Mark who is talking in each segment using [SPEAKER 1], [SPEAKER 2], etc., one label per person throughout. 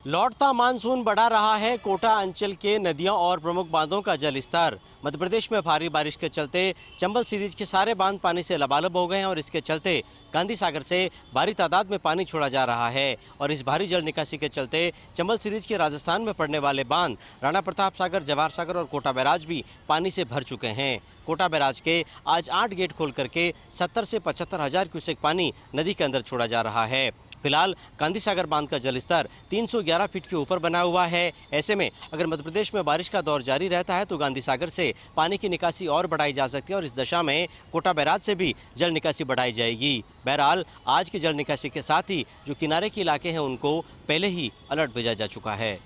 [SPEAKER 1] लौटता मानसून बढ़ा रहा है कोटा अंचल के नदियों और प्रमुख बांधों का जलस्तर। मध्य प्रदेश में भारी बारिश के चलते चंबल सीरीज के सारे बांध पानी से लबालब हो गए हैं और इसके चलते गांधी सागर से भारी तादाद में पानी छोड़ा जा रहा है। और इस भारी जल निकासी के चलते चंबल सीरीज के राजस्थान में पड़ने वाले बांध राणा प्रताप सागर, जवाहर सागर और कोटा बैराज भी पानी से भर चुके हैं। कोटा बैराज के आज 8 गेट खोल करके 70 से 75 हजार क्यूसेक पानी नदी के अंदर छोड़ा जा रहा है। फिलहाल गांधी सागर बांध का जलस्तर 311 फीट के ऊपर बना हुआ है। ऐसे में अगर मध्य प्रदेश में बारिश का दौर जारी रहता है तो गांधी सागर से पानी की निकासी और बढ़ाई जा सकती है और इस दशा में कोटा बैराज से भी जल निकासी बढ़ाई जाएगी। बहरहाल आज की जल निकासी के साथ ही जो किनारे के इलाके हैं उनको पहले ही अलर्ट भेजा जा चुका है।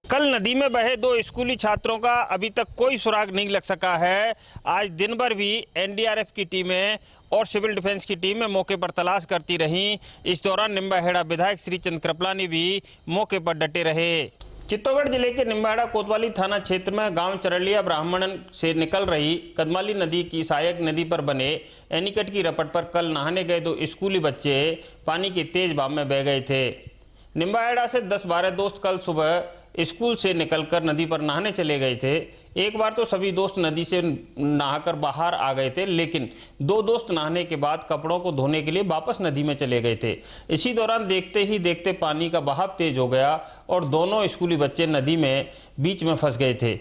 [SPEAKER 2] कल नदी में बहे 2 स्कूली छात्रों का अभी तक कोई सुराग नहीं लग सका है। आज दिन भर भी एनडीआरएफ की टीमें और सिविल डिफेंस की टीमें मौके पर तलाश करती रहीं। इस दौरान निम्बाहेड़ा विधायक श्री चंद कृपलानी भी मौके पर डटे रहे। चित्तौड़गढ़ जिले के निम्बाहेड़ा कोतवाली थाना क्षेत्र में गांव चरलिया ब्राह्मण से निकल रही कदमाली नदी की सहायक नदी पर बने एनीकट की रपट पर कल नहाने गए 2 स्कूली बच्चे पानी के तेज बहाव में बह गए थे। निम्बाहेड़ा से 10-12 दोस्त कल सुबह स्कूल से निकलकर नदी पर नहाने चले गए थे। एक बार तो सभी दोस्त नदी से नहाकर बाहर आ गए थे, लेकिन 2 दोस्त नहाने के बाद कपड़ों को धोने के लिए वापस नदी में चले गए थे। इसी दौरान देखते ही देखते पानी का बहाव तेज हो गया और दोनों स्कूली बच्चे नदी में बीच में फंस गए थे।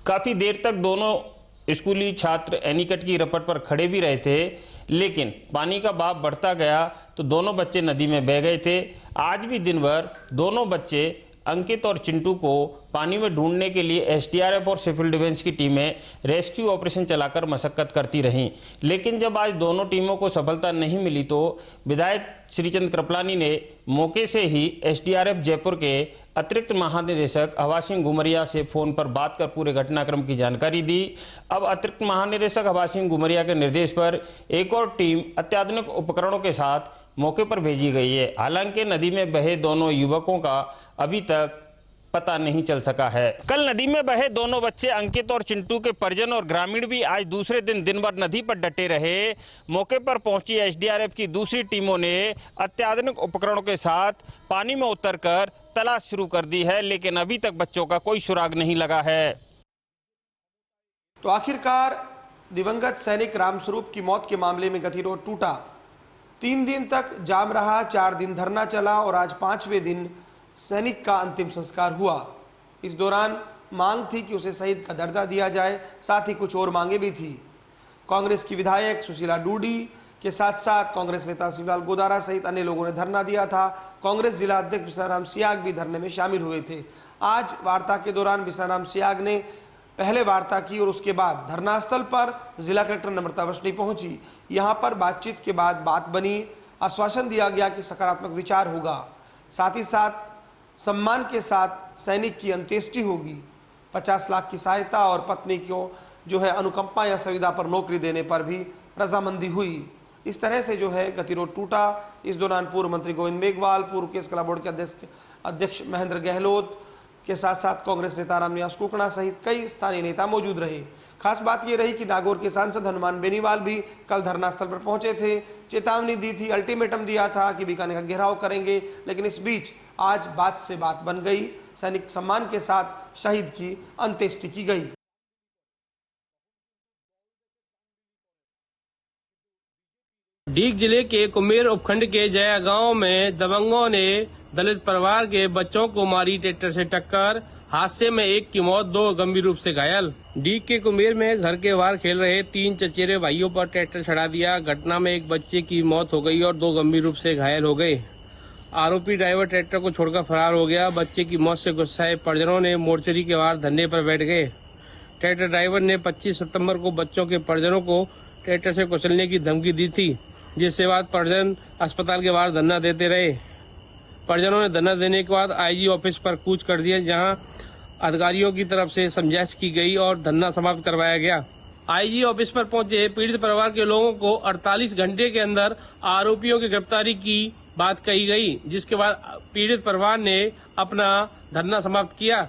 [SPEAKER 2] काफ़ी देर तक दोनों स्कूली छात्र एनीकट की रपट पर खड़े भी रहे थे, लेकिन पानी का बहाव बढ़ता गया तो दोनों बच्चे नदी में बह गए थे। आज भी दिन भर दोनों बच्चे अंकित और चिंटू को पानी में ढूंढने के लिए एसडीआरएफ और सिविल डिफेंस की टीमें रेस्क्यू ऑपरेशन चलाकर मशक्कत करती रहीं, लेकिन जब आज दोनों टीमों को सफलता नहीं मिली तो विधायक श्री चंद कृपलानी ने मौके से ही एसडीआरएफ जयपुर के अतिरिक्त महानिदेशक हवा सिंह घुमरिया से फ़ोन पर बात कर पूरे घटनाक्रम की जानकारी दी। अब अतिरिक्त महानिदेशक हवा सिंह घुमरिया के निर्देश पर एक और टीम अत्याधुनिक उपकरणों के साथ मौके पर भेजी गई है। हालांकि नदी में बहे दोनों युवकों का अभी तक पता नहीं चल सका है। कल नदी में बहे दोनों बच्चे अंकित और चिंटू के परिजन और ग्रामीण भी आज दूसरे दिन भर नदी पर डटे रहे। मौके पर पहुंची एसडीआरएफ की दूसरी टीमों ने अत्याधुनिक उपकरणों के साथ पानी में उतरकर तलाश शुरू कर दी है, लेकिन अभी तक बच्चों का कोई सुराग नहीं लगा है।
[SPEAKER 3] तो आखिरकार दिवंगत सैनिक रामस्वरूप की मौत के मामले में गतिरोध टूटा। 3 दिन तक जाम रहा, 4 दिन धरना चला और आज 5वें दिन सैनिक का अंतिम संस्कार हुआ। इस दौरान मांग थी कि उसे शहीद का दर्जा दिया जाए, साथ ही कुछ और मांगे भी थी। कांग्रेस की विधायक सुशीला डूडी के साथ साथ कांग्रेस नेता शिवलाल गोदारा सहित अन्य लोगों ने धरना दिया था। कांग्रेस जिला अध्यक्ष बिसाराम सियाग भी धरने में शामिल हुए थे। आज वार्ता के दौरान बिसाराम सियाग ने पहले वार्ता की और उसके बाद धरना स्थल पर जिला कलेक्टर नम्रता वशनी पहुंची। यहां पर बातचीत के बाद बात बनी, आश्वासन दिया गया कि सकारात्मक विचार होगा, साथ ही साथ सम्मान के साथ सैनिक की अंत्येष्टि होगी। 50 लाख की सहायता और पत्नी को जो है अनुकंपा या संविदा पर नौकरी देने पर भी रजामंदी हुई। इस तरह से जो है गतिरोध टूटा। इस दौरान पूर्व मंत्री गोविंद मेघवाल, पूर्व केस कला बोर्ड के अध्यक्ष महेंद्र गहलोत के साथ साथ कांग्रेस नेता रामनिवास कुकड़ा सहित कई स्थानीय नेता मौजूद रहे। खास बात यह रही कि नागौर के सांसद हनुमान बेनीवाल भी कल धरना स्थल पर पहुंचे थे। चेतावनी दी थी, अल्टीमेटम दिया था कि बीकानेर का घेराव करेंगे, लेकिन इस बीच आज बात से बात बन गई। सैनिक सम्मान के साथ शहीद की अंत्येष्टि की गई।
[SPEAKER 4] डीग जिले के कुमेर उपखंड के जया गांव में दबंगों ने दलित परिवार के बच्चों को मारी ट्रैक्टर से टक्कर। हादसे में एक की मौत, 2 गंभीर रूप से घायल। डीग के कुमेर में घर के बाहर खेल रहे 3 चचेरे भाइयों पर ट्रैक्टर चढ़ा दिया। घटना में एक बच्चे की मौत हो गई और 2 गंभीर रूप से घायल हो गए। आरोपी ड्राइवर ट्रैक्टर को छोड़कर फरार हो गया। बच्चे की मौत से गुस्साए परिजनों ने मोर्चरी के बाहर धरने पर बैठ गए। ट्रैक्टर ड्राइवर ने 25 सितंबर को बच्चों के परिजनों को ट्रैक्टर से कुचलने की धमकी दी थी, जिसके बाद परिजन अस्पताल के बाहर धरना देते रहे। परिजनों ने धरना देने के बाद आईजी ऑफिस पर कूच कर दिया, जहां अधिकारियों की तरफ से समझाइश की गई और धरना समाप्त करवाया गया। आईजी ऑफिस पर पहुंचे पीड़ित परिवार के लोगों को 48 घंटे के अंदर आरोपियों की गिरफ्तारी की बात कही गई, जिसके बाद पीड़ित परिवार ने अपना धरना समाप्त किया।